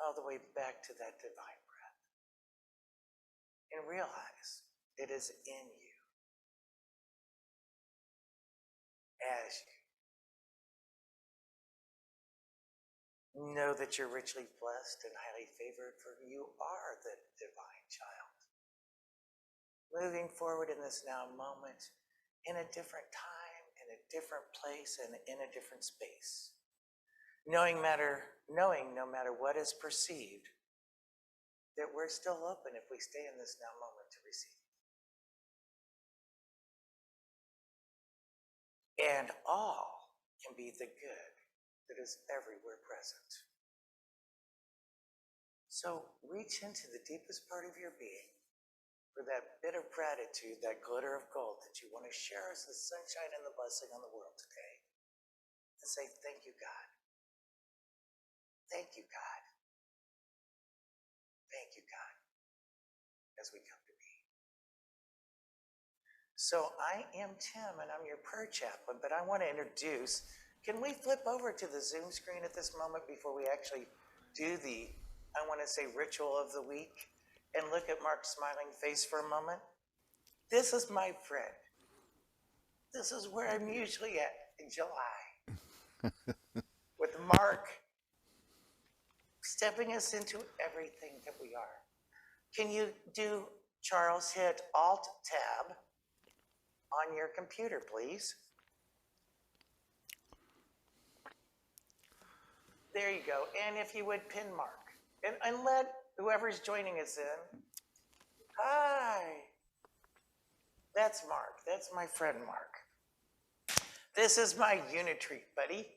all the way back to that divine breath. And realize it is in you, as you. Know that you're richly blessed and highly favored, for you are the divine child. Moving forward in this now moment, in a different time, in a different place, and in a different space. Knowing no matter what is perceived, that we're still open if we stay in this now moment to receive. And all can be the good that is everywhere present. So reach into the deepest part of your being for that bit of gratitude, that glitter of gold that you want to share as the sunshine and the blessing on the world today. And say, thank you, God. Thank you, God. Thank you, God, as we come to be. So I am Tim, and I'm your prayer chaplain, but I want to introduce, can we flip over to the Zoom screen at this moment before we actually do the, I want to say, ritual of the week, and look at Mark's smiling face for a moment? This is my friend. This is where I'm usually at in July, with Mark stepping us into everything that we are. Can you do, Charles, hit Alt-Tab on your computer, please? There you go. And if you would, pin Mark. And let whoever's joining us in. Hi. That's Mark. That's my friend Mark. This is my Unitreat buddy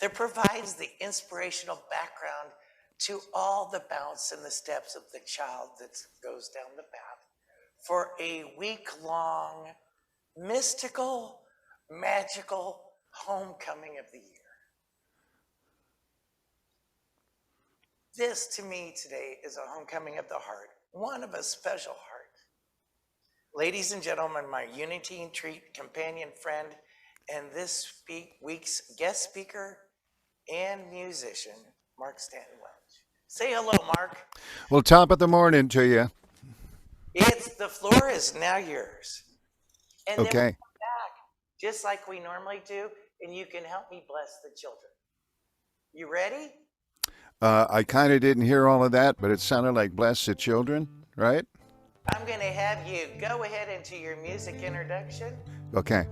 that provides the inspirational background to all the bounce and the steps of the child that goes down the path for a week-long, mystical, magical homecoming of the year. This, to me, today is a homecoming of the heart, one of a special heart. Ladies and gentlemen, my Unitreat companion friend and this week's guest speaker and musician, Mark Stanton Welch. Say hello, Mark. Well, top of the morning to you. The floor is now yours. And Okay. then we'll come back, just like we normally do, and you can help me bless the children. You ready? I kind of didn't hear all of that, but it sounded like bless the children, right? I'm going to have you go ahead into your music introduction. Okay.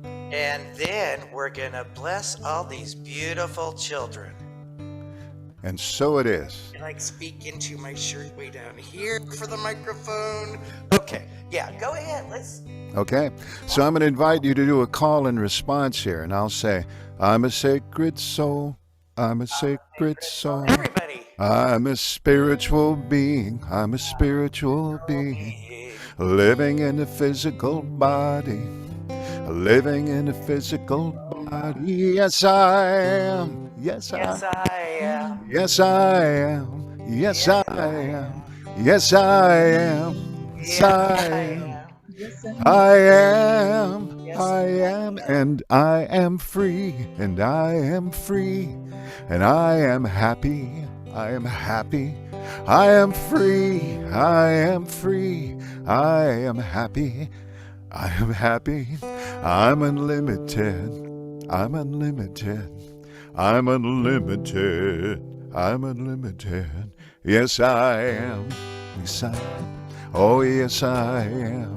And then we're going to bless all these beautiful children. And so it is. And like speak into my shirt way down here for the microphone. Okay. Yeah, go ahead. Let's. Okay. So I'm going to invite you to do a call and response here, and I'll say, I'm a sacred soul. I'm a sacred soul. Everybody. I'm a spiritual being. I'm a spiritual being. Living in a physical body. Living in a physical body. Yes, I am. Yes, I am. Yes, I am. Yes, I am. Yes, I am. Yes, I am. I am. I am. And I am free. And I am free. And I am happy. I am happy. I am free. I am free. I am happy. I am happy. I'm unlimited. I'm unlimited. I'm unlimited. I'm unlimited. Yes, I am. Yes, I am. Oh, yes, I am.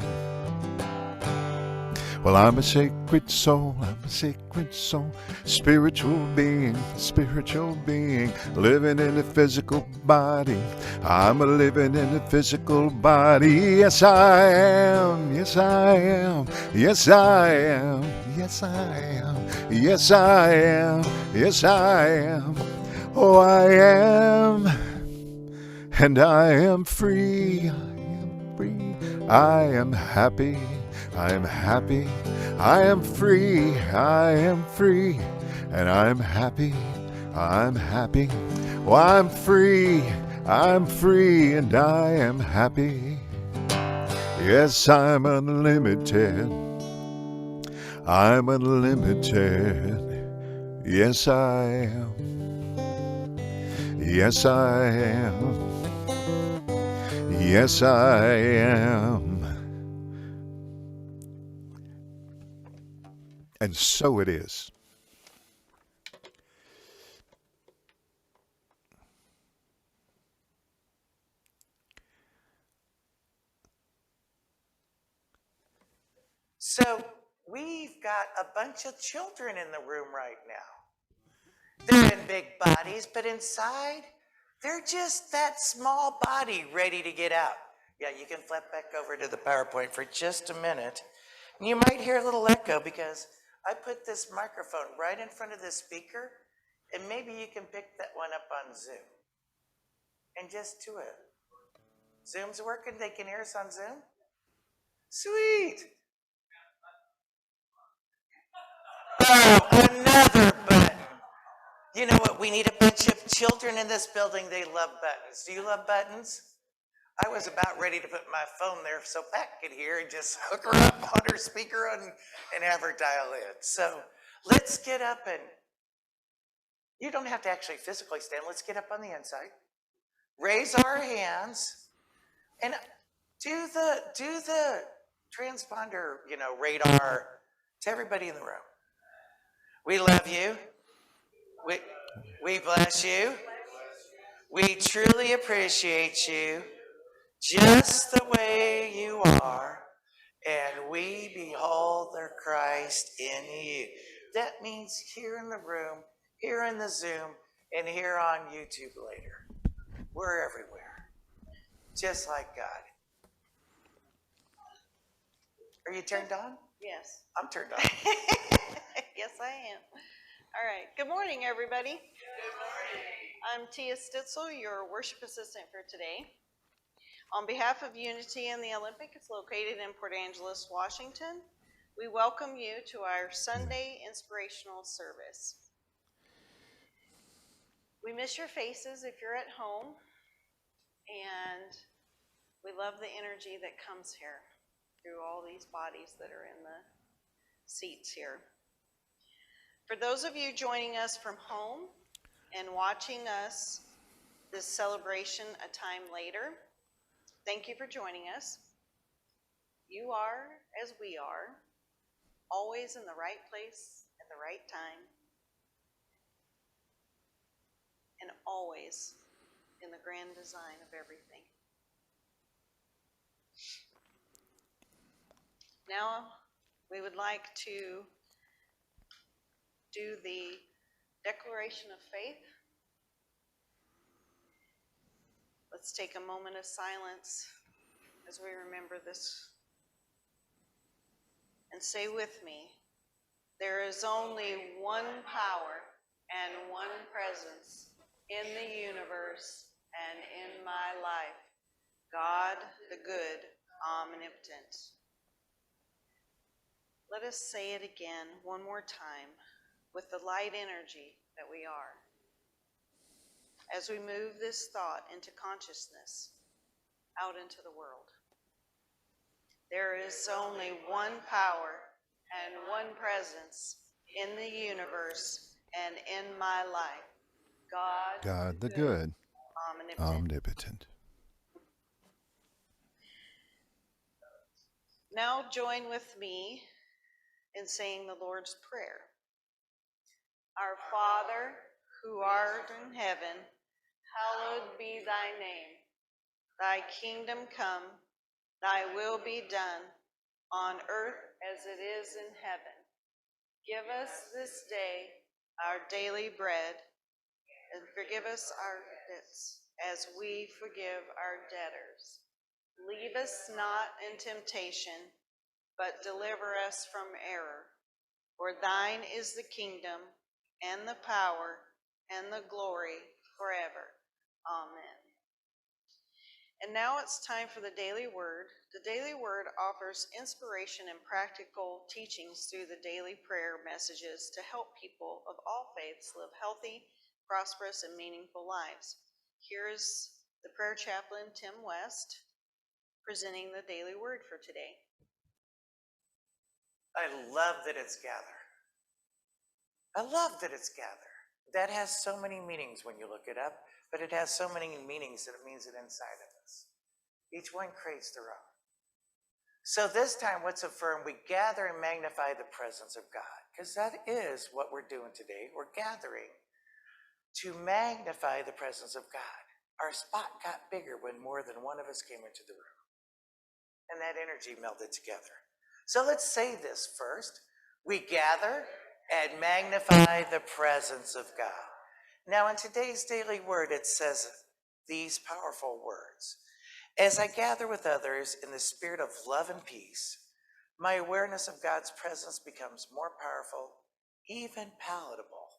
Well, I'm a sacred soul. I'm a sacred soul. Spiritual being. Spiritual being. Living in a physical body. I'm a living in a physical body. Yes, I am. Yes, I am. Yes, I am. Yes, I am. Yes, I am. Yes, I am. Oh, I am. And I am free. I am free. I am happy. I am happy. I am free. I am free. And I'm happy. I'm happy. Oh, I'm free. I'm free. And I am happy. Yes, I'm unlimited. I'm unlimited. Yes, I am. Yes, I am. Yes, I am. And so it is. So we've got a bunch of children in the room right now. They're in big bodies, but inside, they're just that small body ready to get out. Yeah, you can flip back over to the PowerPoint for just a minute. And you might hear a little echo because I put this microphone right in front of the speaker, and maybe you can pick that one up on Zoom. And just do it. Zoom's working, they can hear us on Zoom? Sweet. Oh, another button. You know what? We need a bunch of children in this building. They love buttons. Do you love buttons? I was about ready to put my phone there so Pat could hear and just hook her up on her speaker and have her dial in. So let's get up and you don't have to actually physically stand. Let's get up on the inside. Raise our hands and do the transponder, radar to everybody in the room. We love you. We bless you. We truly appreciate you just the way you are, and we behold the Christ in you. That means here in the room, here in the Zoom, and here on YouTube later. We're everywhere, just like God. Are you turned on? Yes. I'm turned on. Yes, I am. All right. Good morning, everybody. Good morning. I'm Tia Stitzel, your worship assistant for today. On behalf of Unity and the Olympics, located in Port Angeles, Washington, we welcome you to our Sunday Inspirational Service. We miss your faces if you're at home, and we love the energy that comes here through all these bodies that are in the seats here. For those of you joining us from home and watching us this celebration a time later, thank you for joining us. You are, as we are, always in the right place at the right time, and always in the grand design of everything. Now, we would like to do the declaration of faith. Let's take a moment of silence as we remember this. And say with me, there is only one power and one presence in the universe and in my life, God the good, omnipotent. Let us say it again one more time with the light energy that we are. As we move this thought into consciousness, out into the world. There is only one power and one presence in the universe and in my life, God the good, omnipotent. Now join with me in saying the Lord's Prayer. Our Father, who art in heaven, hallowed be thy name. Thy kingdom come, thy will be done, on earth as it is in heaven. Give us this day our daily bread, and forgive us our debts as we forgive our debtors. Leave us not in temptation, but deliver us from error. For thine is the kingdom, and the power, and the glory forever. Amen. And now it's time for the Daily Word. The Daily Word offers inspiration and practical teachings through the daily prayer messages to help people of all faiths live healthy, prosperous, and meaningful lives. Here is the prayer chaplain, Tim West, presenting the Daily Word for today. I love that it's gather. I love that it's gather. That has so many meanings when you look it up. but it has so many meanings that it means it inside of us. Each one creates their own. So this time, what's affirmed? We gather and magnify the presence of God, because that is what we're doing today. We're gathering to magnify the presence of God. Our spot got bigger when more than one of us came into the room, and that energy melded together. So let's say this first. We gather and magnify the presence of God. Now, in today's daily word, it says these powerful words. As I gather with others in the spirit of love and peace, my awareness of God's presence becomes more powerful, even palatable.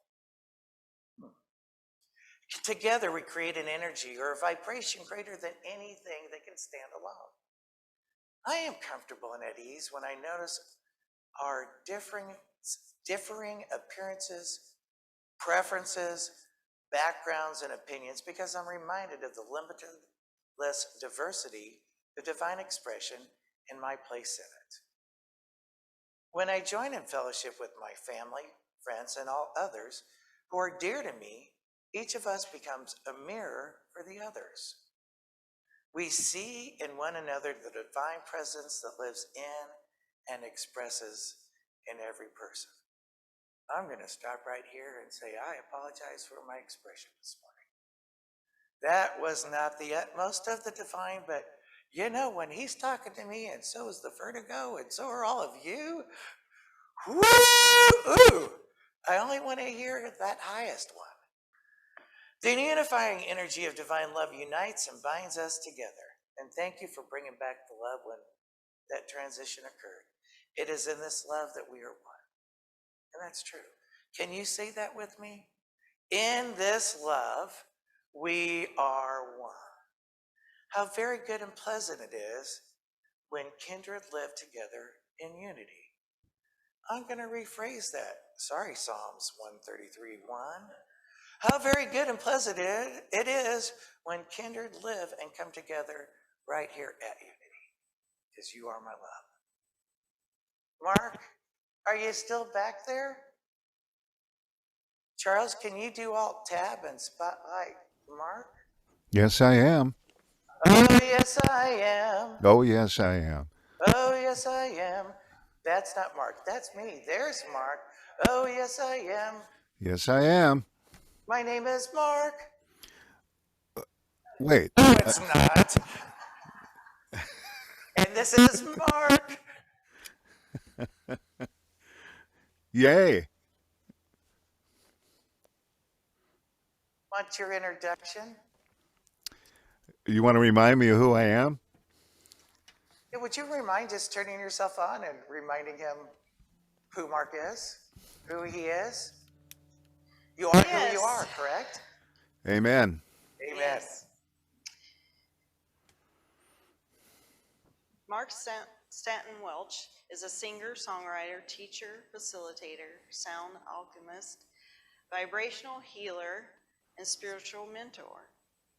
Together, we create an energy or a vibration greater than anything that can stand alone. I am comfortable and at ease when I notice our differing appearances, preferences, backgrounds, and opinions, because I'm reminded of the limitless diversity, the divine expression, and my place in it. When I join in fellowship with my family, friends, and all others who are dear to me, each of us becomes a mirror for the others. We see in one another the divine presence that lives in and expresses in every person. I'm going to stop right here and say I apologize for my expression this morning. That was not the utmost of the divine, but you know, when he's talking to me, and so is the vertigo, and so are all of you, woo-ooh, I only want to hear that highest one. The unifying energy of divine love unites and binds us together. And thank you for bringing back the love when that transition occurred. It is in this love that we are one. And that's true. Can you say that with me? In this love, we are one. How very good and pleasant it is when kindred live together in unity. I'm going to rephrase that. Sorry, Psalms 133:1. How very good and pleasant it is when kindred live and come together right here at unity, because you are my love. Mark, are you still back there? Charles, can you do Alt-Tab and spotlight Mark? Yes, I am. Oh, yes, I am. Oh, yes, I am. Oh, yes, I am. That's not Mark. That's me. There's Mark. Oh, yes, I am. Yes, I am. My name is Mark. Wait. No, it's not. And this is Mark. Yay. Want your introduction? You want to remind me of who I am? Yeah, would you remind just turning yourself on and reminding him who Mark is, who he is? You are who you are, correct? Amen. Amen. Yes. Mark Stanton Welch is a singer, songwriter, teacher, facilitator, sound alchemist, vibrational healer, and spiritual mentor.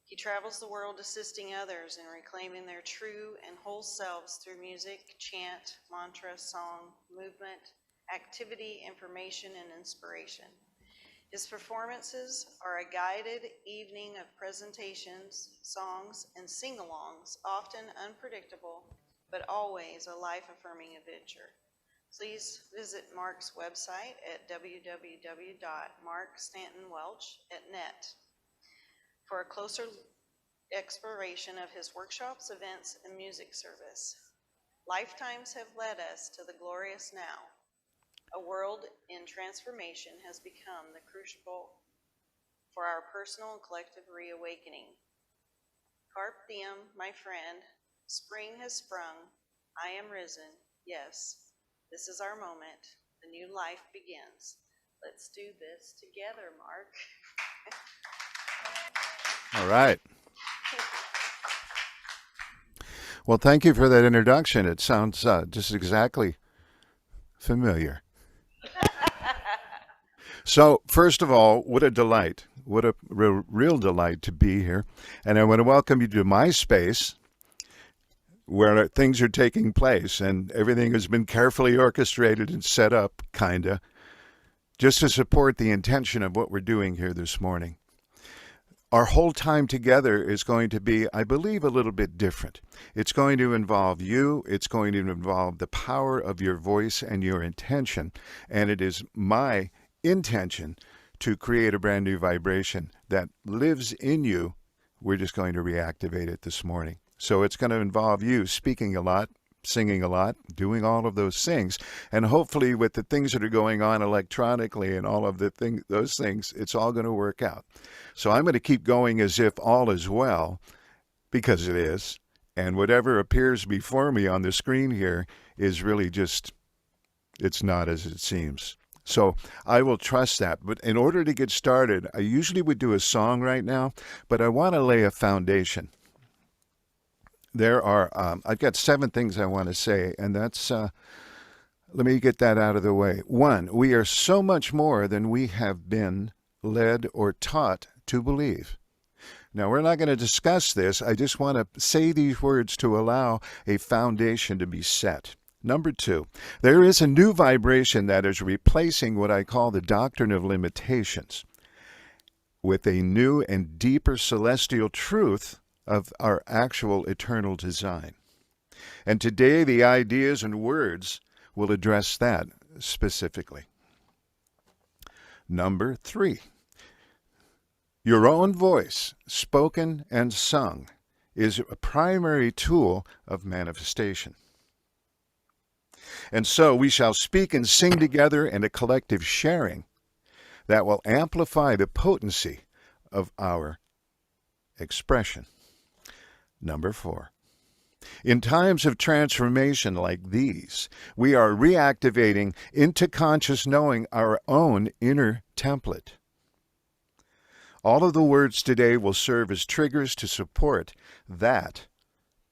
He travels the world assisting others in reclaiming their true and whole selves through music, chant, mantra, song, movement, activity, information, and inspiration. His performances are a guided evening of presentations, songs, and sing-alongs, often unpredictable, but always a life-affirming adventure. Please visit Mark's website at www.markstantonwelch.net for a closer exploration of his workshops, events, and music service. Lifetimes have led us to the glorious now. A world in transformation has become the crucible for our personal and collective reawakening. Carpe Diem, my friend. Spring has sprung. I am risen. Yes, this is our moment. The new life begins. Let's do this together, Mark. All right. Well, thank you for that introduction. It sounds just exactly familiar. So, first of all, what a delight. What a real delight to be here. And I want to welcome you to my space where things are taking place and everything has been carefully orchestrated and set up, kind of, just to support the intention of what we're doing here this morning. our whole time together is going to be, I believe, a little bit different. It's going to involve you. It's going to involve the power of your voice and your intention. And it is my intention to create a brand new vibration that lives in you. We're just going to reactivate it this morning. So it's going to involve you speaking a lot, singing a lot, doing all of those things. And hopefully with the things that are going on electronically and all of those things, it's all going to work out. So I'm going to keep going as if all is well, because it is. And whatever appears before me on the screen here is really just, it's not as it seems. So I will trust that. But in order to get started, I usually would do a song right now, but I want to lay a foundation. There are, I've got 7 things I want to say, and that's, let me get that out of the way. 1, we are so much more than we have been led or taught to believe. Now, we're not going to discuss this. I just want to say these words to allow a foundation to be set. Number 2, there is a new vibration that is replacing what I call the doctrine of limitations with a new and deeper celestial truth of our actual eternal design. And today the ideas and words will address that specifically. Number 3, your own voice, spoken and sung, is a primary tool of manifestation. And so we shall speak and sing together in a collective sharing that will amplify the potency of our expression. Number 4, in times of transformation like these, we are reactivating into conscious knowing our own inner template. All of the words today will serve as triggers to support that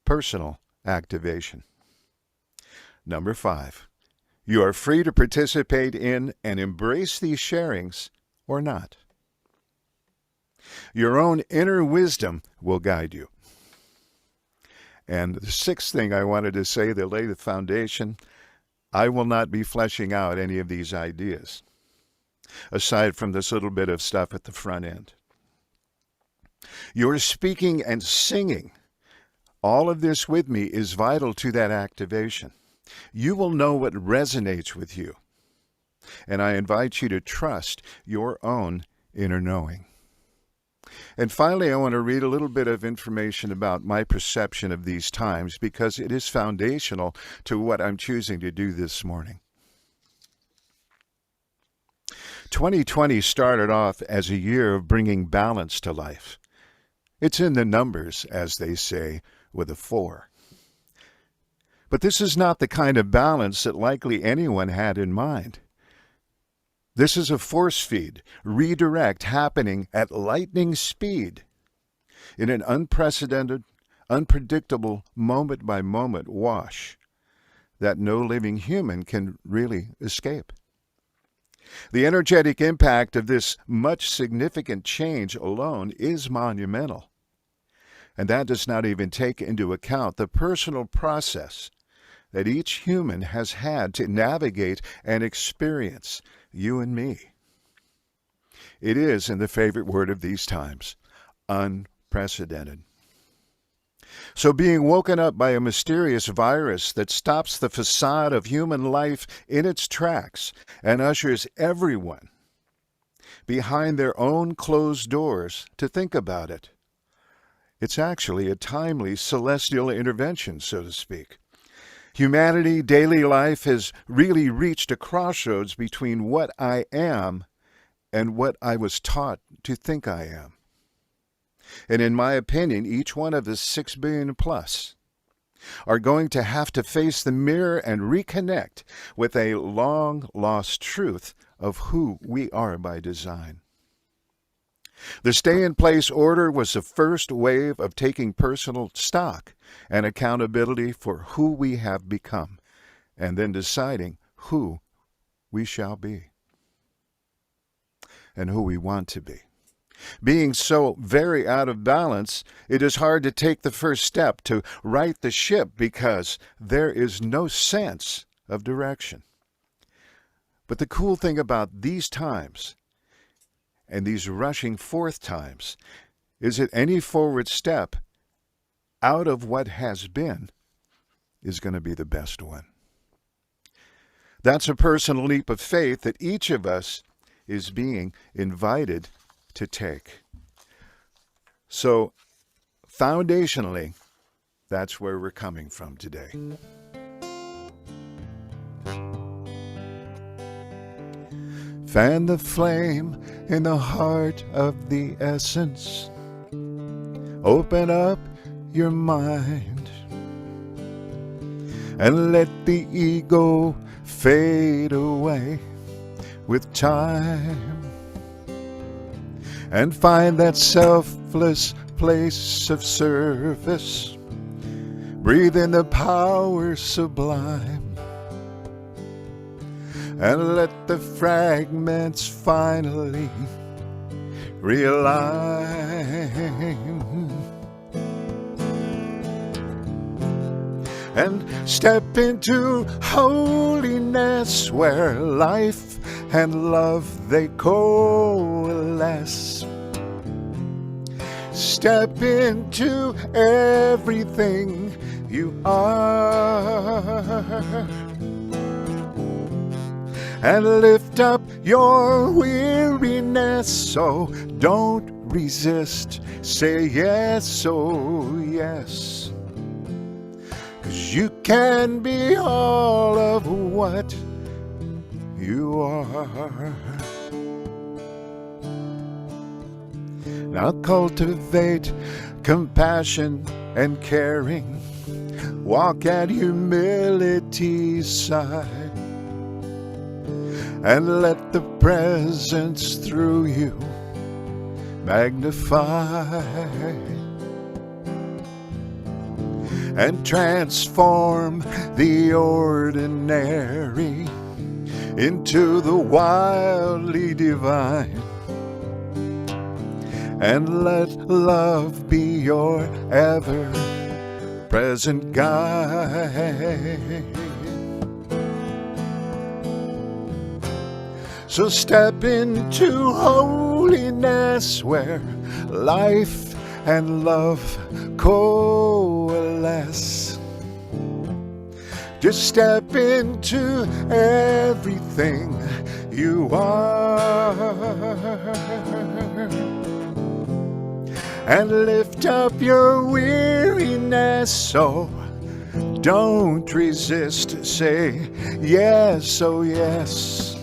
personal activation. Number 5, you are free to participate in and embrace these sharings or not. Your own inner wisdom will guide you. And the 6th thing I wanted to say to lay the foundation, I will not be fleshing out any of these ideas, aside from this little bit of stuff at the front end. Your speaking and singing, all of this with me is vital to that activation. You will know what resonates with you. And I invite you to trust your own inner knowing. And finally, I want to read a little bit of information about my perception of these times, because it is foundational to what I'm choosing to do this morning. 2020 started off as a year of bringing balance to life. It's in the numbers, as they say, with a 4. But this is not the kind of balance that likely anyone had in mind. This is a force feed, redirect happening at lightning speed in an unprecedented, unpredictable, moment-by-moment wash that no living human can really escape. The energetic impact of this much significant change alone is monumental. And that does not even take into account the personal process that each human has had to navigate and experience, you and me. It is, in the favorite word of these times, unprecedented. So being woken up by a mysterious virus that stops the facade of human life in its tracks and ushers everyone behind their own closed doors to think about it. It's actually a timely celestial intervention, so to speak. Humanity, daily life, has really reached a crossroads between what I am and what I was taught to think I am. And in my opinion, each one of the 6 billion plus are going to have to face the mirror and reconnect with a long-lost truth of who we are by design. The stay-in-place order was the first wave of taking personal stock and accountability for who we have become, and then deciding who we shall be and who we want to be. Being so very out of balance, it is hard to take the first step to right the ship because there is no sense of direction. But the cool thing about these times and these rushing forth times is that any forward step out of what has been is going to be the best one. That's a personal leap of faith that each of us is being invited to take. So, foundationally, that's where we're coming from today. Fan the flame in the heart of the essence. Open up your mind and let the ego fade away with time, and find that selfless place of service. Breathe in the power sublime, and let the fragments finally realign. And step into holiness where life and love they coalesce. Step into everything you are and lift up your weariness. So don't resist, say yes, oh yes. 'Cause you can be all of what you are. Now cultivate compassion and caring. Walk at humility's side, and let the presence through you magnify and transform the ordinary into the wildly divine. And let love be your ever-present guide. So step into holiness where life and love coalesce. Just step into everything you are and lift up your weariness. So don't resist, say yes, oh yes.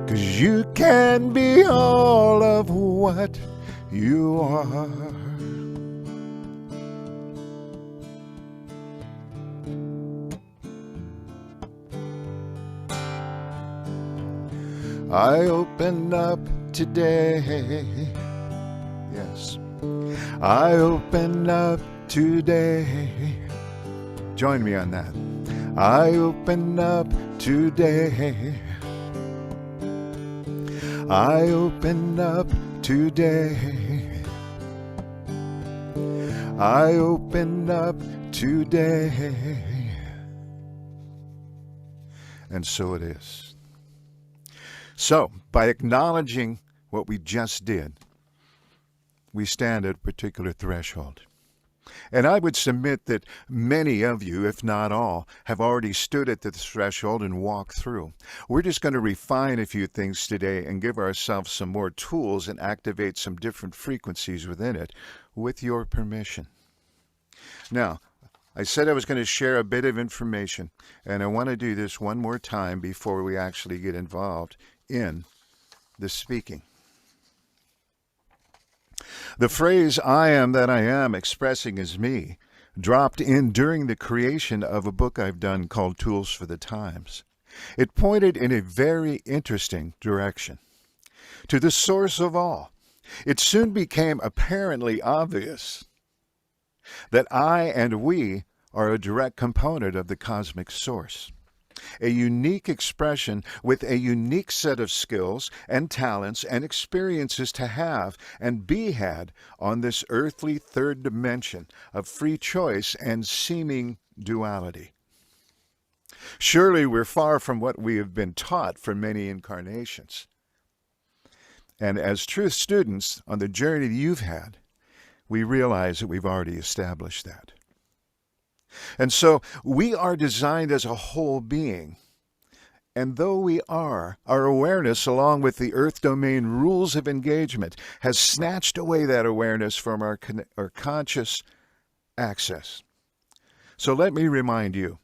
'Cause you can be all of what you are. I open up today. Yes. I open up today. Join me on that. I open up today. I open up today. I open up today. And so it is. So, by acknowledging what we just did, we stand at a particular threshold. And I would submit that many of you, if not all, have already stood at this threshold and walked through. We're just going to refine a few things today and give ourselves some more tools and activate some different frequencies within it, with your permission. Now, I said I was going to share a bit of information, and I want to do this one more time before we actually get involved in the speaking. The phrase, "I am that I am, expressing as me," dropped in during the creation of a book I've done called Tools for the Times. It pointed in a very interesting direction. To the source of all, it soon became apparently obvious that I and we are a direct component of the cosmic source, a unique expression with a unique set of skills and talents and experiences to have and be had on this earthly third dimension of free choice and seeming duality. Surely we're far from what we have been taught for many incarnations. And as truth students on the journey that you've had, we realize that we've already established that. And so we are designed as a whole being. And though we are, our awareness, along with the earth domain rules of engagement, has snatched away that awareness from our conscious access. So let me remind you,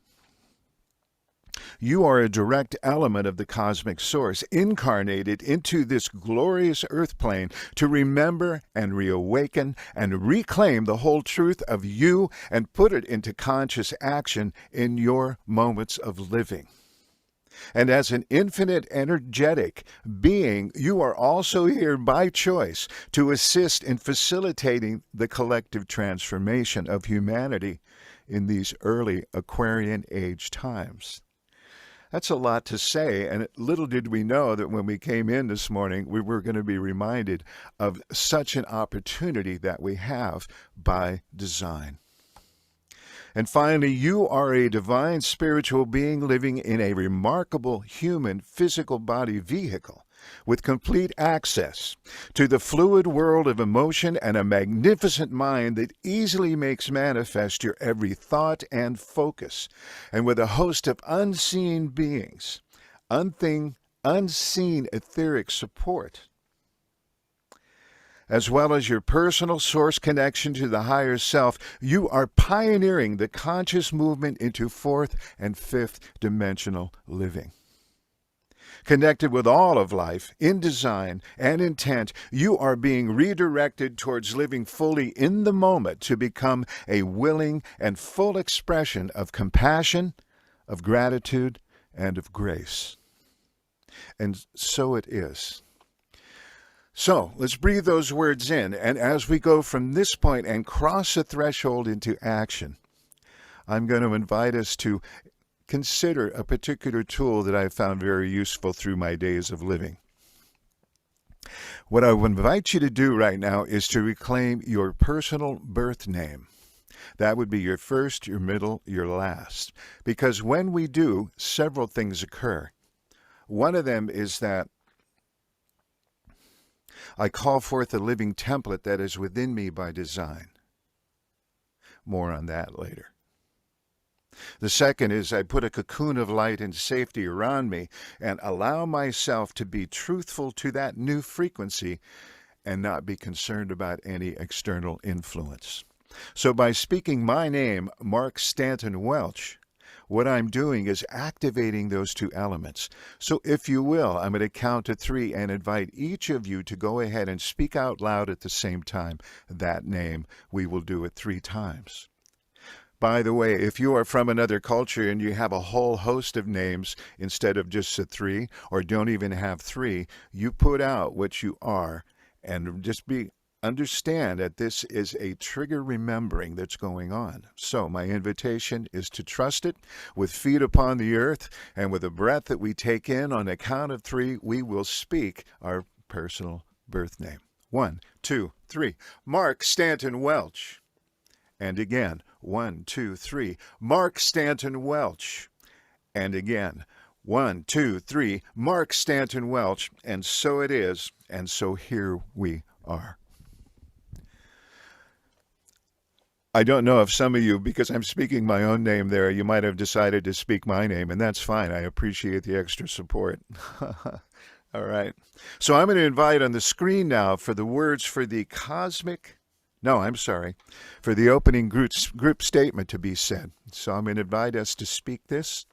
you are a direct element of the cosmic source, incarnated into this glorious earth plane to remember and reawaken and reclaim the whole truth of you and put it into conscious action in your moments of living. And as an infinite energetic being, you are also here by choice to assist in facilitating the collective transformation of humanity in these early Aquarian age times. That's a lot to say, and little did we know that when we came in this morning, we were going to be reminded of such an opportunity that we have by design. And finally, you are a divine spiritual being living in a remarkable human physical body vehicle with complete access to the fluid world of emotion and a magnificent mind that easily makes manifest your every thought and focus, and with a host of unseen beings, unseen etheric support, as well as your personal source connection to the higher self. You are pioneering the conscious movement into fourth and fifth dimensional living. Connected with all of life, in design and intent, you are being redirected towards living fully in the moment to become a willing and full expression of compassion, of gratitude, and of grace. And so it is. So let's breathe those words in, and as we go from this point and cross the threshold into action, I'm going to invite us to consider a particular tool that I've found very useful through my days of living. What I would invite you to do right now is to reclaim your personal birth name. That would be your first, your middle, your last. Because when we do, several things occur. One of them is that I call forth a living template that is within me by design. More on that later. The second is I put a cocoon of light and safety around me and allow myself to be truthful to that new frequency and not be concerned about any external influence. So by speaking my name, Mark Stanton Welch, what I'm doing is activating those two elements. So if you will, I'm going to count to 3 and invite each of you to go ahead and speak out loud at the same time that name. We will do it 3 times. By the way, if you are from another culture and you have a whole host of names instead of just the 3, or don't even have 3, you put out what you are and just understand that this is a trigger remembering that's going on. So my invitation is to trust it with feet upon the earth, and with a breath that we take in. On the count of 3, we will speak our personal birth name. 1, 2, 3. Mark Stanton Welch. And again, 1, 2, 3. Mark Stanton Welch. And again, 1, 2, 3. Mark Stanton Welch. And so it is, and so here we are. I don't know if some of you, because I'm speaking my own name there, you might have decided to speak my name, and that's fine. I appreciate the extra support. All right. So I'm going to invite on the screen now for the words for the for the opening group statement to be said. So I'm going to invite us to speak this.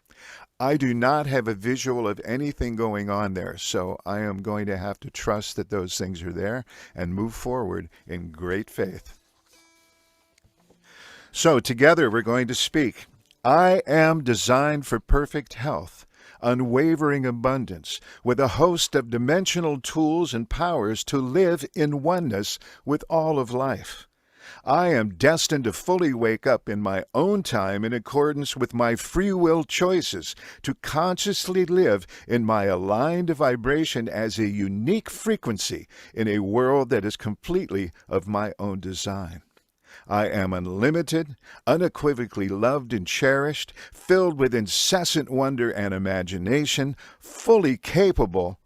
I do not have a visual of anything going on there, so I am going to have to trust that those things are there and move forward in great faith. So together we're going to speak. I am designed for perfect health, unwavering abundance, with a host of dimensional tools and powers to live in oneness with all of life. I am destined to fully wake up in my own time in accordance with my free will choices, to consciously live in my aligned vibration as a unique frequency in a world that is completely of my own design. I am unlimited, unequivocally loved and cherished, filled with incessant wonder and imagination, fully capable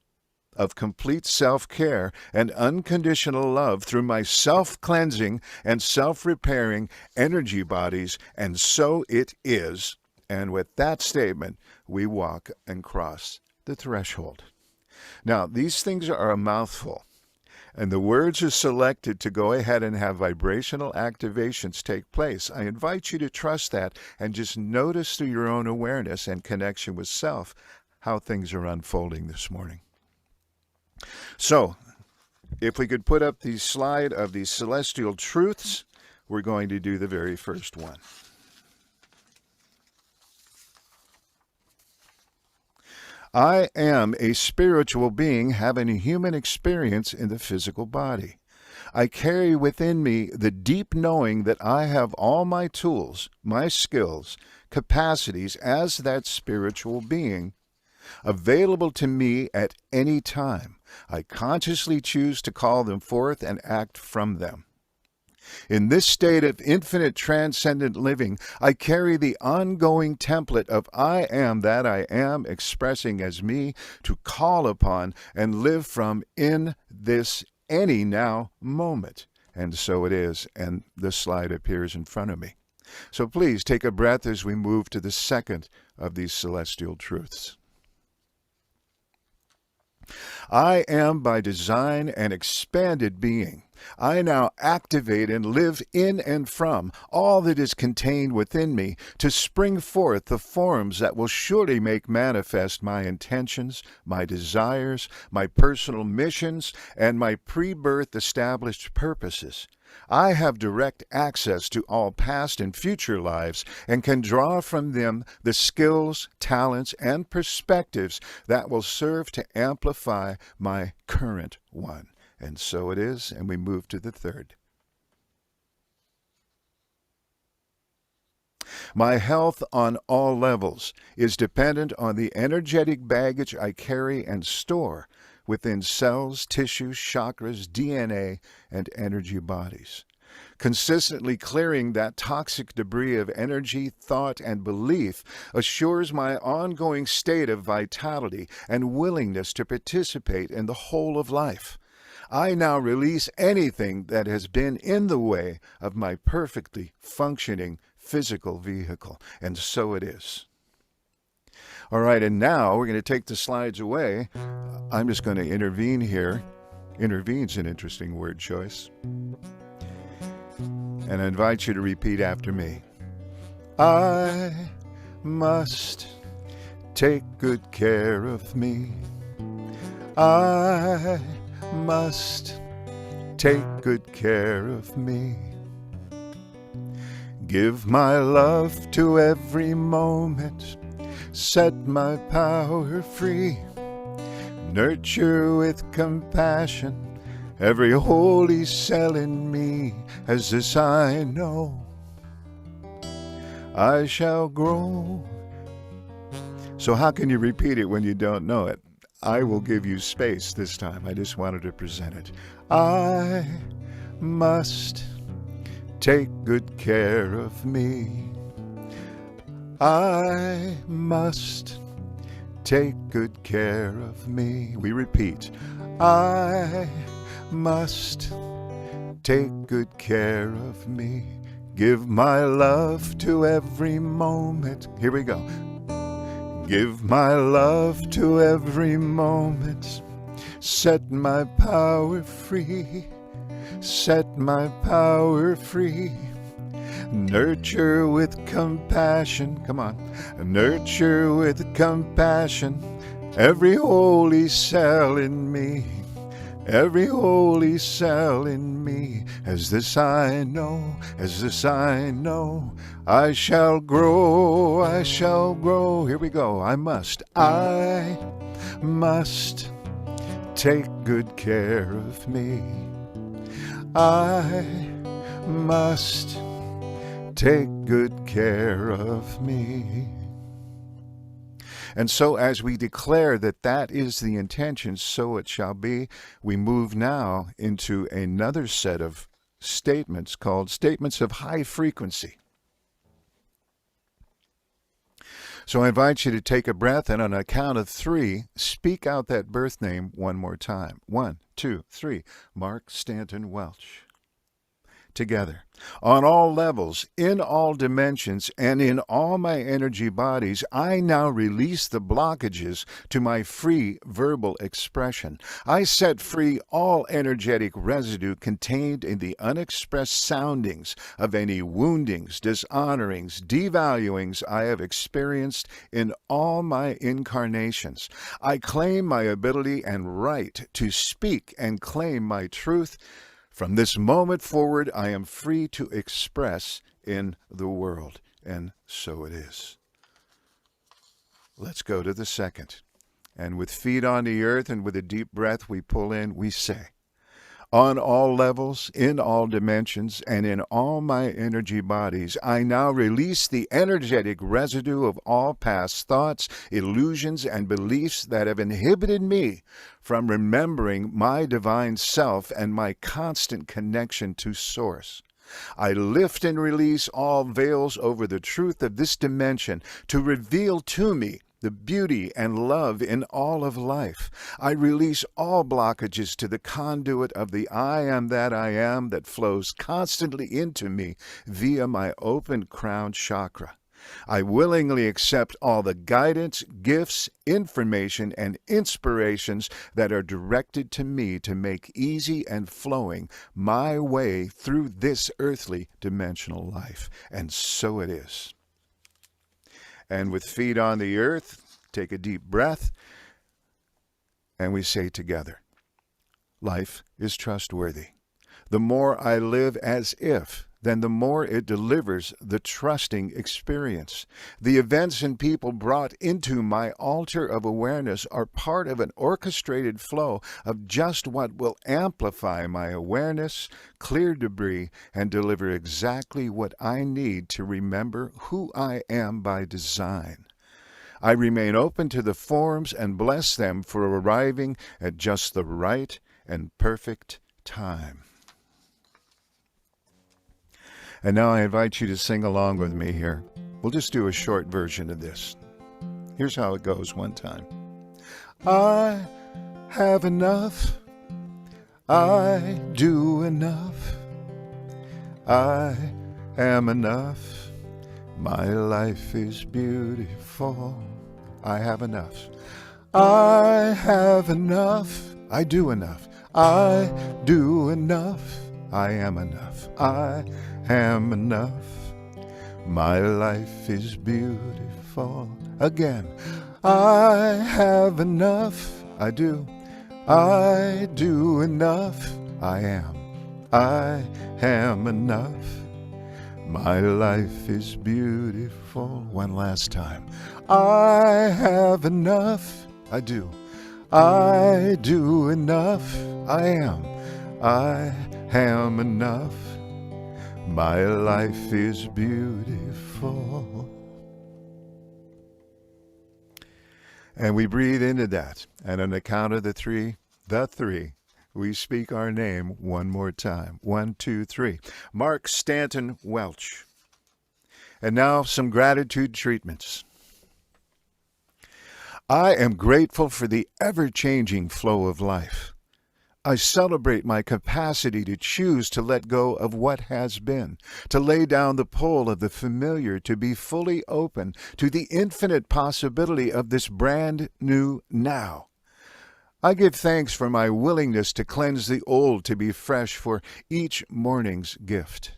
of complete self-care and unconditional love through my self-cleansing and self-repairing energy bodies, and so it is. And with that statement, we walk and cross the threshold. Now, these things are a mouthful, and the words are selected to go ahead and have vibrational activations take place. I invite you to trust that and just notice through your own awareness and connection with self how things are unfolding this morning. So, if we could put up the slide of these celestial truths, we're going to do the very first one. I am a spiritual being having a human experience in the physical body. I carry within me the deep knowing that I have all my tools, my skills, capacities as that spiritual being available to me at any time. I consciously choose to call them forth and act from them. In this state of infinite transcendent living, I carry the ongoing template of I am that I am expressing as me to call upon and live from in this any now moment. And so it is, and the slide appears in front of me. So please take a breath as we move to the second of these celestial truths. I am by design an expanded being. I now activate and live in and from all that is contained within me to spring forth the forms that will surely make manifest my intentions, my desires, my personal missions, and my pre-birth established purposes. I have direct access to all past and future lives and can draw from them the skills, talents, and perspectives that will serve to amplify my current one. And so it is, and we move to the third. My health on all levels is dependent on the energetic baggage I carry and store within cells, tissues, chakras, DNA, and energy bodies. Consistently clearing that toxic debris of energy, thought, and belief assures my ongoing state of vitality and willingness to participate in the whole of life. I now release anything that has been in the way of my perfectly functioning physical vehicle, and so it is. All right, and now we're going to take the slides away. I'm just going to intervene here. Intervene's an interesting word choice. And I invite you to repeat after me. I must take good care of me. I must take good care of me. Give my love to every moment. Set my power free. Nurture with compassion every holy cell in me, as this I know I shall grow. So how can you repeat it when you don't know it? I will give you space this time. I just wanted to present it. I must take good care of me. I must take good care of me. We repeat. I must take good care of me. Give my love to every moment. Here we go. Give my love to every moment. Set my power free. Set my power free. Nurture with compassion. Come on. Nurture with compassion every holy cell in me. Every holy cell in me. As this I know, as this I know, I shall grow, I shall grow. Here we go. I must take good care of me. I must take good care of me. And so as we declare that that is the intention, so it shall be, we move now into another set of statements called statements of high frequency. So I invite you to take a breath, and on a count of 3, speak out that birth name one more time. 1, 2, 3. Mark Stanton Welch. Together, on all levels, in all dimensions, and in all my energy bodies, I now release the blockages to my free verbal expression. I set free all energetic residue contained in the unexpressed soundings of any woundings, dishonorings, devaluings I have experienced in all my incarnations. I claim my ability and right to speak and claim my truth. From this moment forward, I am free to express in the world. And so it is. Let's go to the second. And with feet on the earth and with a deep breath we pull in, we say, on all levels, in all dimensions, and in all my energy bodies, I now release the energetic residue of all past thoughts, illusions, and beliefs that have inhibited me from remembering my divine self and my constant connection to Source. I lift and release all veils over the truth of this dimension to reveal to me the beauty and love in all of life. I release all blockages to the conduit of the I am that flows constantly into me via my open crown chakra. I willingly accept all the guidance, gifts, information, and inspirations that are directed to me to make easy and flowing my way through this earthly dimensional life. And so it is. And with feet on the earth, take a deep breath, and we say together, life is trustworthy. The more I live as if, then the more it delivers the trusting experience. The events and people brought into my altar of awareness are part of an orchestrated flow of just what will amplify my awareness, clear debris, and deliver exactly what I need to remember who I am by design. I remain open to the forms and bless them for arriving at just the right and perfect time. And now I invite you to sing along with me here. We'll just do a short version of this. Here's how it goes one time. I have enough. I do enough. I am enough. My life is beautiful. I have enough. I have enough. I do enough. I do enough. I am enough. I am enough. My life is beautiful. Again. I have enough. I do. I do enough. I am enough. My life is beautiful. One last time. I have enough. I do. I do enough. I am enough. My life is beautiful. And we breathe into that. And on the count of the three, we speak our name one more time. 1, 2, 3. Mark Stanton Welch. And now some gratitude treatments. I am grateful for the ever-changing flow of life. I celebrate my capacity to choose to let go of what has been, to lay down the pole of the familiar, to be fully open to the infinite possibility of this brand new now. I give thanks for my willingness to cleanse the old to be fresh for each morning's gift.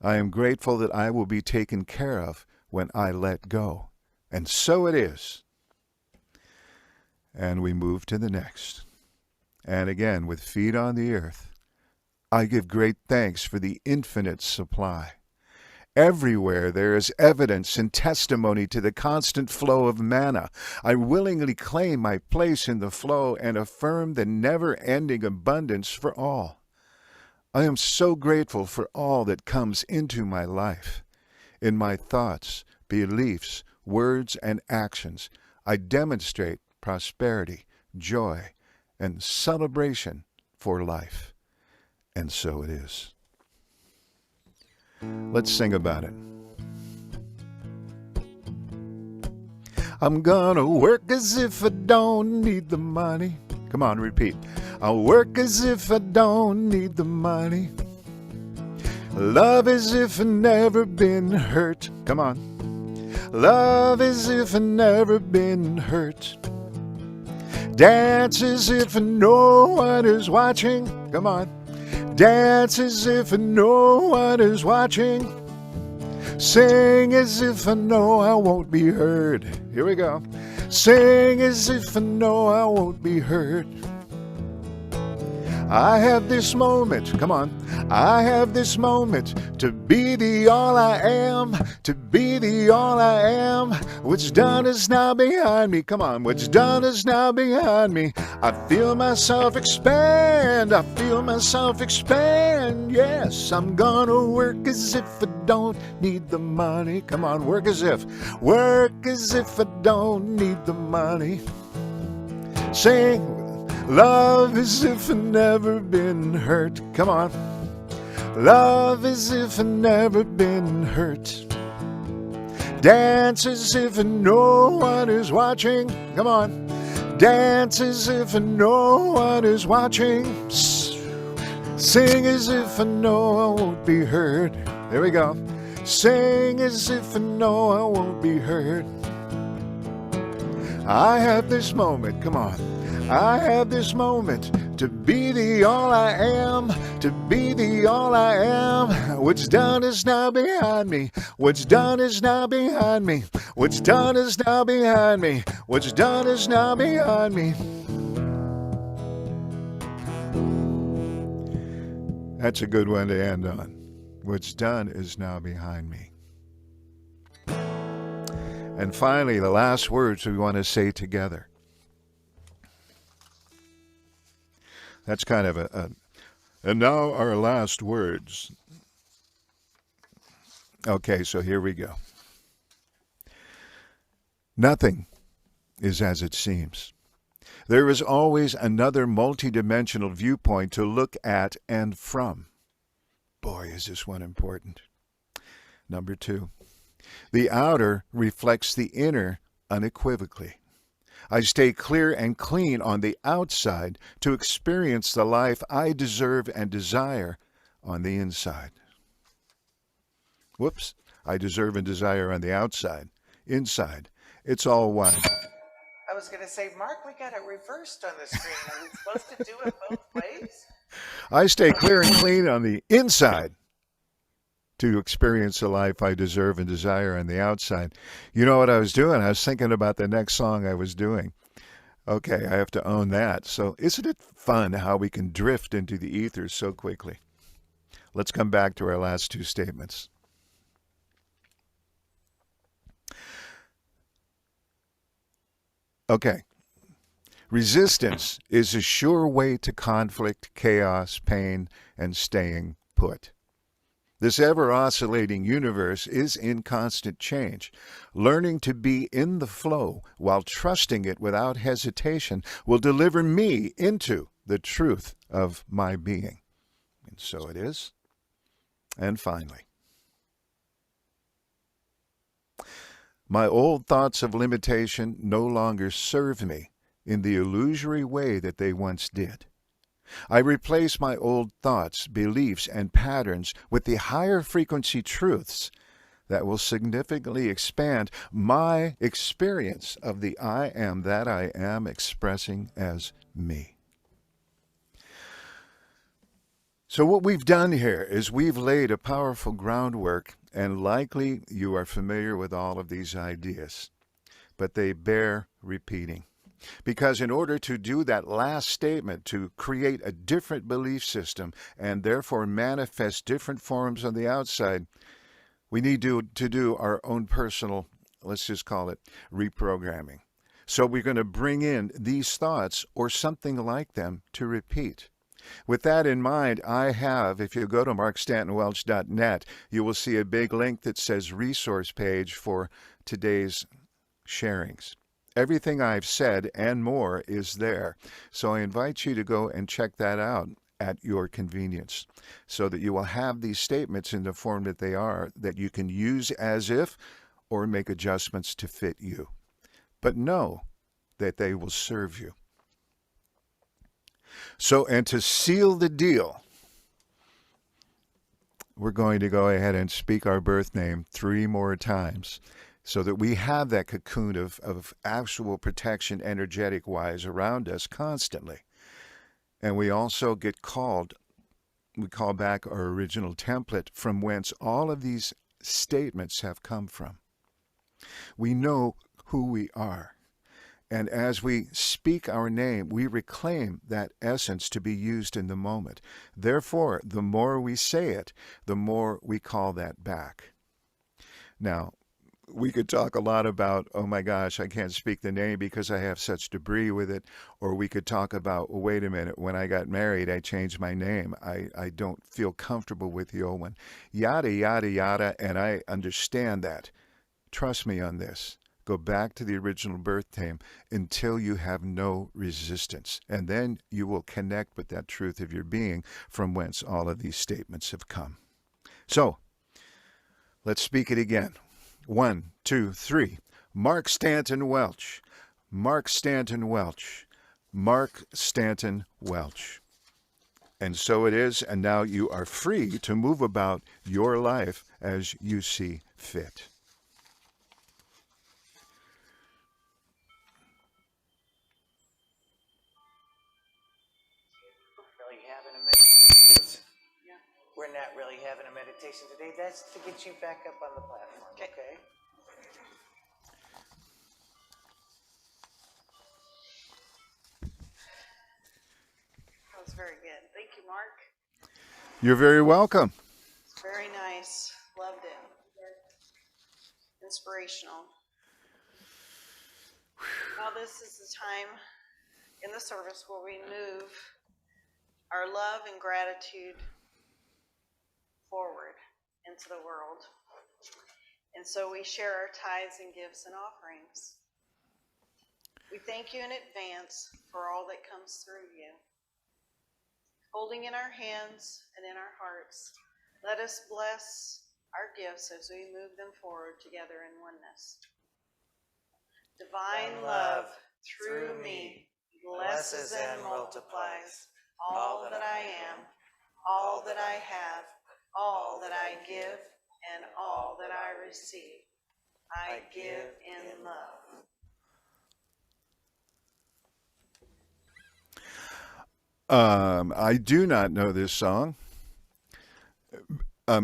I am grateful that I will be taken care of when I let go. And so it is. And we move to the next. And again, with feet on the earth, I give great thanks for the infinite supply. Everywhere there is evidence and testimony to the constant flow of manna. I willingly claim my place in the flow and affirm the never-ending abundance for all. I am so grateful for all that comes into my life. In my thoughts, beliefs, words, and actions, I demonstrate prosperity, joy, and celebration for life. And so it is. Let's sing about it. I'm gonna work as if I don't need the money. Come on, repeat. I'll work as if I don't need the money. Love as if I never been hurt. Come on. Love as if I never been hurt. Dance as if no one is watching. Come on. Dance as if no one is watching. Sing as if I know I won't be heard. Here we go. Sing as if I know I won't be heard. I have this moment, come on, I have this moment to be the all I am, to be the all I am. What's done is now behind me, come on, what's done is now behind me. I feel myself expand, I feel myself expand. Yes, I'm gonna work as if I don't need the money. Come on, work as if I don't need the money. Sing. Love as if I've never been hurt. Come on. Love as if I've never been hurt. Dance as if no one is watching. Come on. Dance as if no one is watching. Sing as if I know I won't be heard. There we go. Sing as if I know I won't be heard. I have this moment. Come on. I have this moment to be the all I am, to be the all I am. What's done is now behind me. What's done is now behind me. What's done is now behind me. What's done is now behind me. That's a good one to end on. What's done is now behind me. And finally, the last words we want to say together. That's kind of and now our last words. Okay, so here we go. Nothing is as it seems. There is always another multidimensional viewpoint to look at and from. Boy, is this one important. Number 2, the outer reflects the inner unequivocally. I stay clear and clean on the outside to experience the life I deserve and desire on the inside. Whoops, I deserve and desire on the outside. Inside, it's all one. I was going to say, Mark, we got it reversed on the screen. Are we supposed to do it both ways? I stay clear and clean on the inside to experience the life I deserve and desire on the outside. You know what I was doing? I was thinking about the next song I was doing. Okay, I have to own that. So isn't it fun how we can drift into the ethers so quickly? Let's come back to our last 2 statements. Okay. Resistance is a sure way to conflict, chaos, pain, and staying put. This ever-oscillating universe is in constant change. Learning to be in the flow while trusting it without hesitation will deliver me into the truth of my being. And so it is. And finally, my old thoughts of limitation no longer serve me in the illusory way that they once did. I replace my old thoughts, beliefs, and patterns with the higher frequency truths that will significantly expand my experience of the I am that I am expressing as me. So what we've done here is we've laid a powerful groundwork, and likely you are familiar with all of these ideas, but they bear repeating. Because in order to do that last statement, to create a different belief system and therefore manifest different forms on the outside, we need to do our own personal, let's just call it, reprogramming. So we're going to bring in these thoughts or something like them to repeat. With that in mind, I have, if you go to markstantonwelch.net, you will see a big link that says resource page for today's sharings. Everything I've said and more is there. So I invite you to go and check that out at your convenience so that you will have these statements in the form that they are, that you can use as if or make adjustments to fit you. but know that they will serve you. So, and to seal the deal, we're going to go ahead and speak our birth name 3 more times so that we have that cocoon of actual protection energetic-wise around us constantly. And we also get called, we call back our original template from whence all of these statements have come from. We know who we are. And as we speak our name, we reclaim that essence to be used in the moment. Therefore, the more we say it, the more we call that back. Now, we could talk a lot about, oh my gosh, I can't speak the name because I have such debris with it. Or we could talk about, well, wait a minute, when I got married, I changed my name. I don't feel comfortable with the old one. Yada, yada, yada, and I understand that. Trust me on this. Go back to the original birth name until you have no resistance. And then you will connect with that truth of your being from whence all of these statements have come. So, let's speak it again. 1, 2, 3. Mark Stanton Welch. Mark Stanton Welch. Mark Stanton Welch. And so it is, and now you are free to move about your life as you see fit. We're not really having a meditation today. That's to get you back up on the platform, okay? That was very good. Thank you, Mark. You're very welcome. Very nice. Loved it. Inspirational. Now this is the time in the service where we move our love and gratitude forward into the world. And so we share our tithes and gifts and offerings. We thank you in advance for all that comes through you. Holding in our hands and in our hearts, let us bless our gifts as we move them forward together in oneness. Divine love through me blesses and multiplies all that I am, all that I have, all that I give, and all that I receive. I give in love. I do not know this song.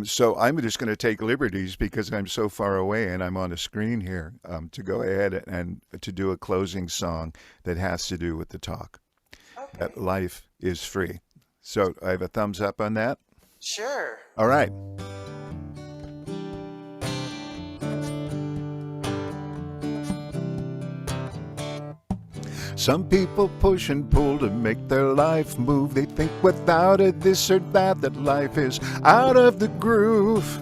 So I'm just going to take liberties because I'm so far away and I'm on a screen here to go ahead and to do a closing song that has to do with the talk. Okay. That life is free. So I have a thumbs up on that. Sure. All right. Some people push and pull to make their life move. They think without a this or that, that life is out of the groove.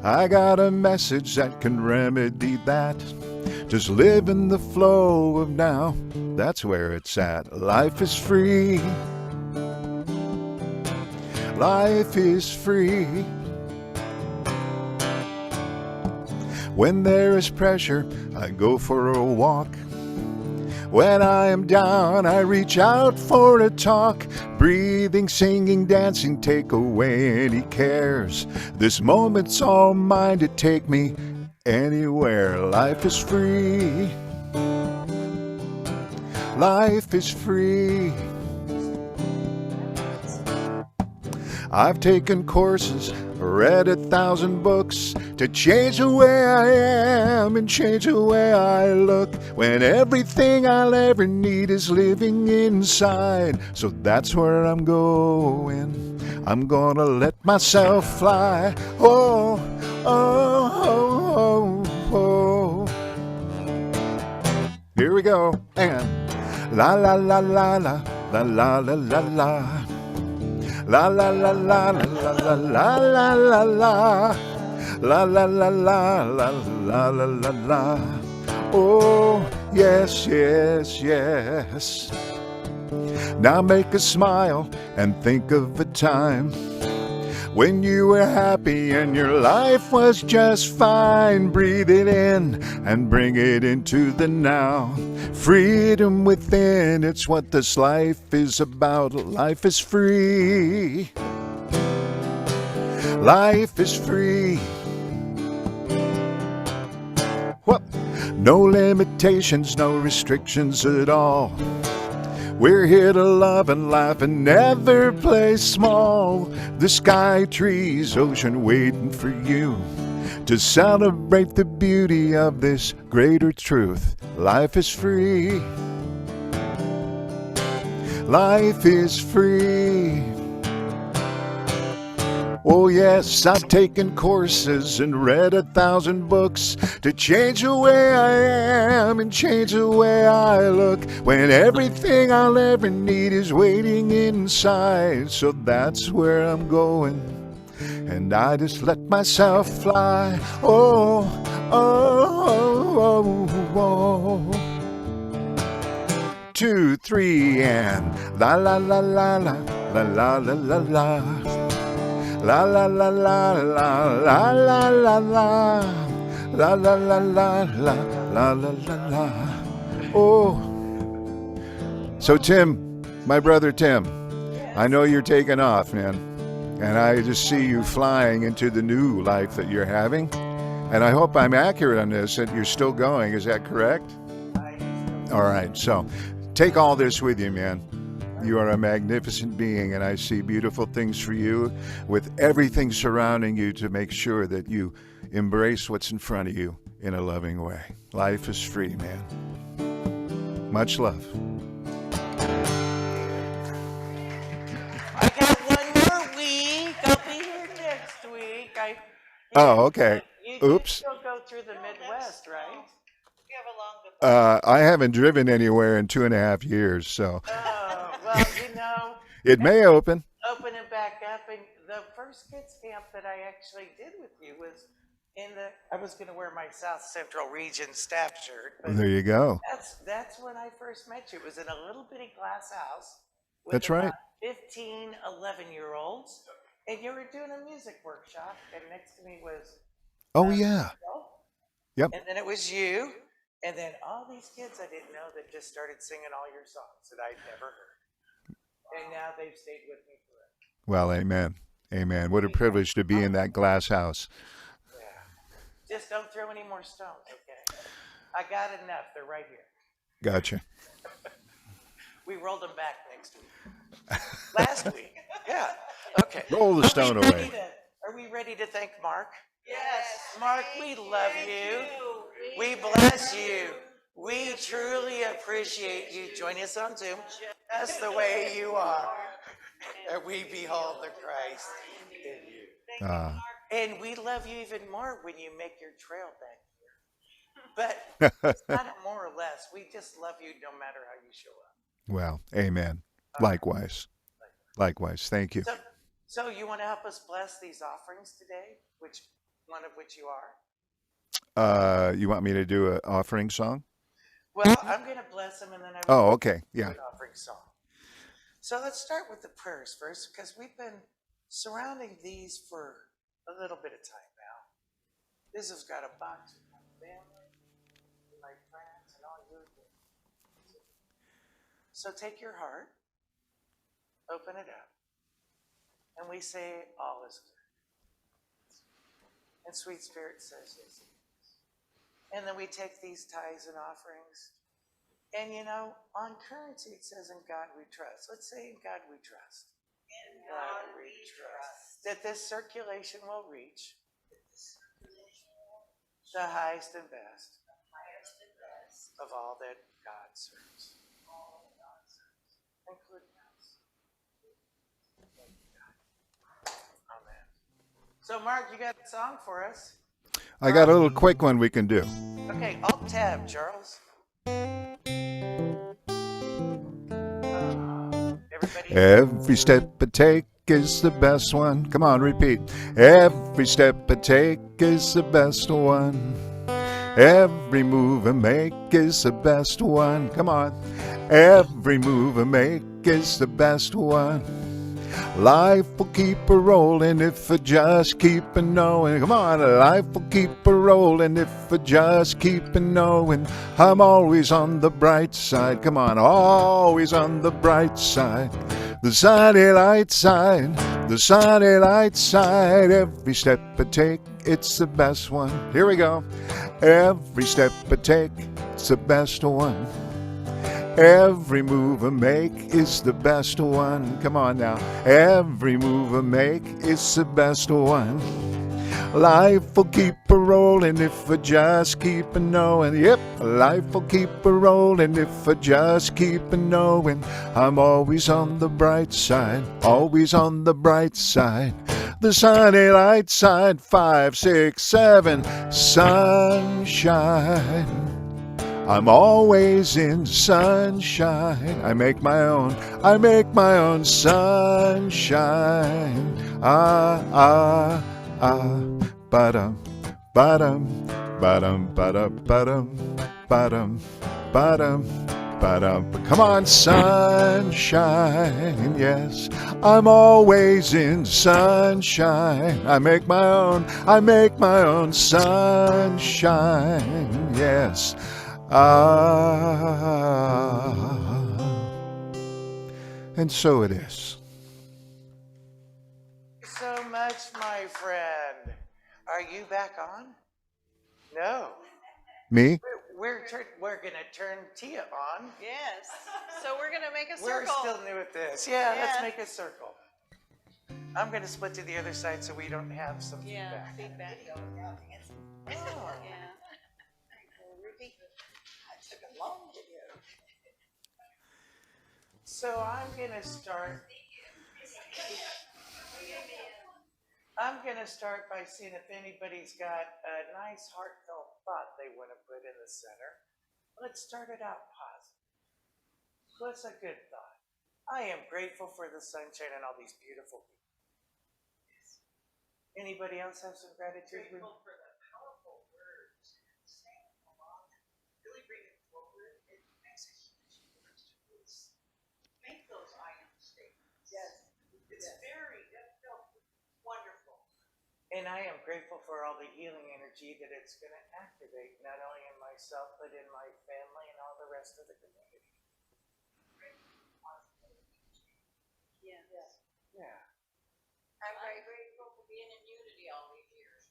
I got a message that can remedy that. Just live in the flow of now. That's where it's at. Life is free. Life is free. When there is pressure, I go for a walk. When I am down, I reach out for a talk. Breathing, singing, dancing, take away any cares. This moment's all mine to take me anywhere. Life is free. Life is free. I've taken courses, read 1,000 books to change the way I am and change the way I look, when everything I'll ever need is living inside. So that's where I'm going. I'm gonna let myself fly. Oh, oh, oh, oh. Here we go. And la la la la la la la la la la. La la la la la la la la la la la la la la la la la la la. Oh yes, yes, yes. Now make a smile and think of a time when you were happy and your life was just fine. Breathe it in and bring it into the now. Freedom within, it's what this life is about. Life is free. Life is free. Whoop. No limitations, no restrictions at all. We're here to love and laugh and never play small. The sky, trees, ocean waiting for you to celebrate the beauty of this greater truth. Life is free. Life is free. Oh yes, I've taken courses and read 1,000 books to change the way I am and change the way I look, when everything I'll ever need is waiting inside. So that's where I'm going, and I just let myself fly. Oh, oh, oh, oh. 2, 3, and la la la la la la la la la la. La la la la la la la la la la la la la la la la la. Oh. So Tim, my brother Tim, I know you're taking off, man. And I just see you flying into the new life that you're having. And I hope I'm accurate on this, that you're still going. Is that correct? All right. So take all this with you, man. You are a magnificent being, and I see beautiful things for you, with everything surrounding you to make sure that you embrace what's in front of you in a loving way. Life is free, man. Much love. I got one more week. I'll be here next week. Oh, okay. You Oops. still go through the Midwest, right? We have a long I haven't driven anywhere in 2.5 years, so Oh, well, you know, it may open. opening back up, and the first kids camp that I actually did with you was I was going to wear my South Central Region staff shirt, but There you go. that's when I first met you. It was in a little bitty glass house with That's right. about 15, 11-year-olds, and you were doing a music workshop, and next to me was Oh, yeah. Yep. and then it was you, and then all these kids I didn't know that just started singing all your songs that I'd never heard. And now they've stayed with me forever. Well, amen. Amen. What a privilege to be in that glass house. Yeah. Just don't throw any more stones, okay? I got enough. They're right here. Gotcha. We rolled them back next week. Last week. Yeah. Okay. Roll the stone away. Are we ready to thank Mark? Yes. Mark, we love you. We bless you. We truly appreciate you joining us on Zoom just the way you are. And we behold the Christ in you. And we love you even more when you make your trail back here. But it's not a more or less. We just love you no matter how you show up. Well, amen. Likewise. Likewise. Thank you. So you want to help us bless these offerings today? One of which you are? You want me to do an offering song? Well, I'm going to bless them, and then Oh, okay. Yeah. an offering song. So let's start with the prayers first, because we've been surrounding these for a little bit of time now. This has got a box with my family, my friends, and all your things. So take your heart, open it up, and we say, all is good. And Sweet Spirit says, yes, it is. And then we take these tithes and offerings. And you know, on currency it says, in God we trust. Let's say, in God we trust. In God we trust. That this circulation will reach the highest and best of all that God serves, including us. Amen. So, Mark, you got a song for us? I got a little quick one we can do. Okay, Alt Tab, Charles. Everybody. Every step I take is the best one. Come on, repeat. Every step I take is the best one. Every move I make is the best one. Come on. Every move I make is the best one. Life will keep a rolling if I just keep a knowing. Come on, life will keep a rolling if I just keep a knowing. I'm always on the bright side. Come on, always on the bright side. The sunny light side, the sunny light side. Every step I take, it's the best one. Here we go. Every step I take, it's the best one. Every move I make is the best one. Come on now. Every move I make is the best one. Life will keep a rolling if I just keep a knowing. Yep, life will keep a rolling if I just keep a knowing. I'm always on the bright side, always on the bright side. The sunny light side, 5, 6, 7, sunshine. I'm always in sunshine. I make my own sunshine. Ah, ah, ah. Ba-dum, ba-dum, ba-dum, ba-dum, ba-dum, ba-dum, ba-dum, ba-dum. Come on, sunshine, yes. I'm always in sunshine. I make my own sunshine, yes. Ah, and so it is. So much, my friend. Are you back on? No. Me? We're going to turn Tia on. Yes. So we're going to make a We're circle. still new at this. Yeah, let's Yeah. make a circle. I'm going to split to the other side so we don't have some Yeah, feedback. feedback. Oh. Yeah. So I'm going to start. By seeing if anybody's got a nice heartfelt thought they want to put in the center. Let's start it out positive. What's a good thought? I am grateful for the sunshine and all these beautiful people. Anybody else have some gratitude? Grateful for the powerful words and saying them along and really bring it forward. It makes a huge difference to us. Make those I am statements. Yes. It's very, it felt wonderful. And I am grateful for all the healing energy that it's going to activate, not only in myself, but in my family and all the rest of the community. Yeah. Yeah. I'm very grateful for being in unity all these years.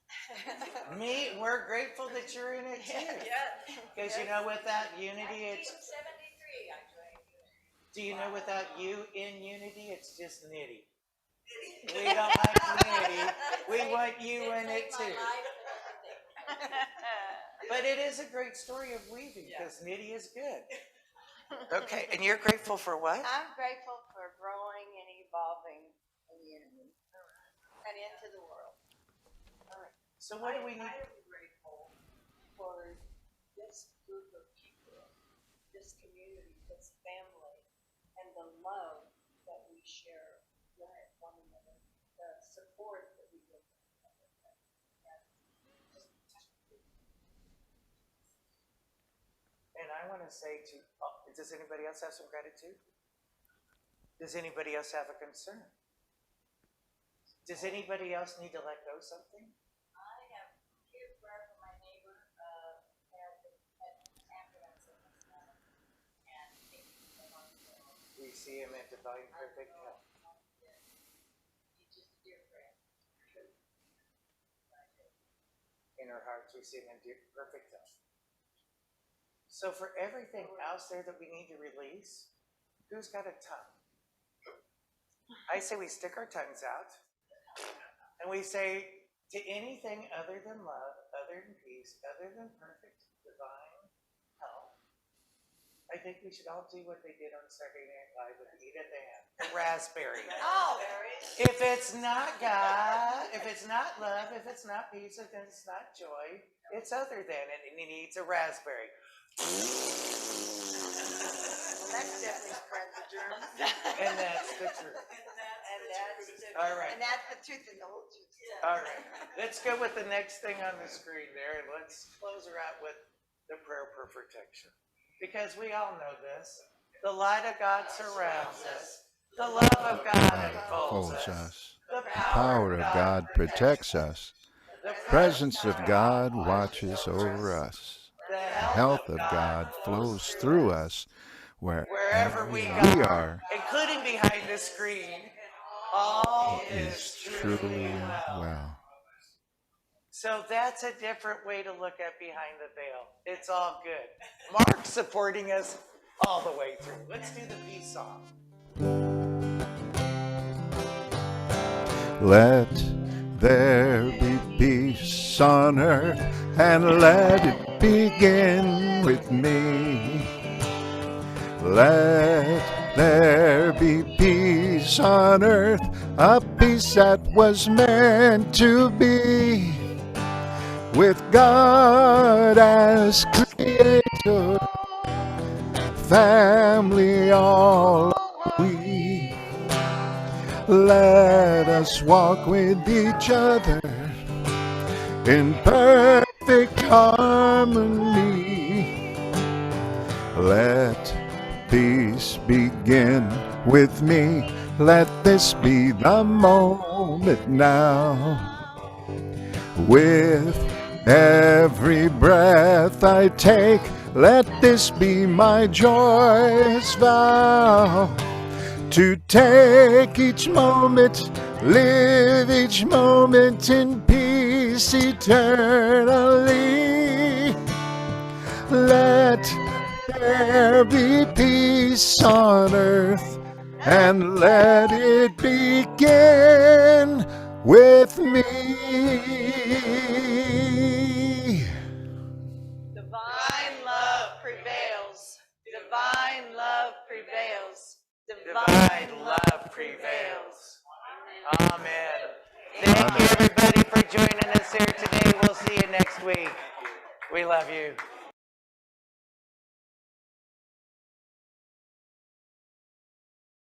We're grateful that you're in it too. Because you know, without unity, it's. 1973, I joined unity. Do you know, without you in unity, it's just nitty. We don't like unity. We want you in it too. But it is a great story of weaving because nitty is good. Okay, and you're grateful for what? I'm grateful for growing and evolving in unity and into the world. So what do we need? I am grateful for this group of people, this community, this family, and the love that we share with one another, the support that we give one another. And I want to say does anybody else have some gratitude? Does anybody else have a concern? Does anybody else need to let go something? I have here prayer for my neighbor, had an ambulance in his life, and taking him on the road. We see him at divine perfect health. He's just a dear friend. In our hearts, we see him in perfect health. So for everything else there that we need to release, who's got a tongue? I say we stick our tongues out and we say to anything other than love, other than peace, other than perfect divine health. I think we should all do what they did on Saturday Night Live with Edith Ann, the raspberry. Oh, If it's not God, if it's not love, if it's not peace, if it's not joy, it's other than it, and he needs a raspberry. well, that's definitely spread the germs. And that's the truth. All right. And that's the truth and the whole truth. All right. Let's go with the next thing on the screen there, and let's close her out with the prayer for protection. Because we all know this. The light of God surrounds us. The love of God enfolds Holds us. us. The The power of God protects us. The Presence of God watches over us. The The health health of God flows through us wherever wherever we we are, are. including behind the screen. All Is is truly well. So that's a different way to look at behind the veil. It's all good. Mark's supporting us all the way through. Let's do the peace song. Let there be peace on earth, and let it begin with me. Let there be peace on earth, a peace that was meant to be. With God as creator, family all are we. Let us walk with each other in perfect harmony. Let peace begin with me. Let this be the moment now. With every breath I take, let this be my joyous vow. To take each moment, live each moment in peace eternally. Let there be peace on earth, and let it begin with me. Divine love prevails. Divine love prevails. Divine love prevails. Amen. Thank you, everybody, for joining us here today. We'll see you next week. We love you.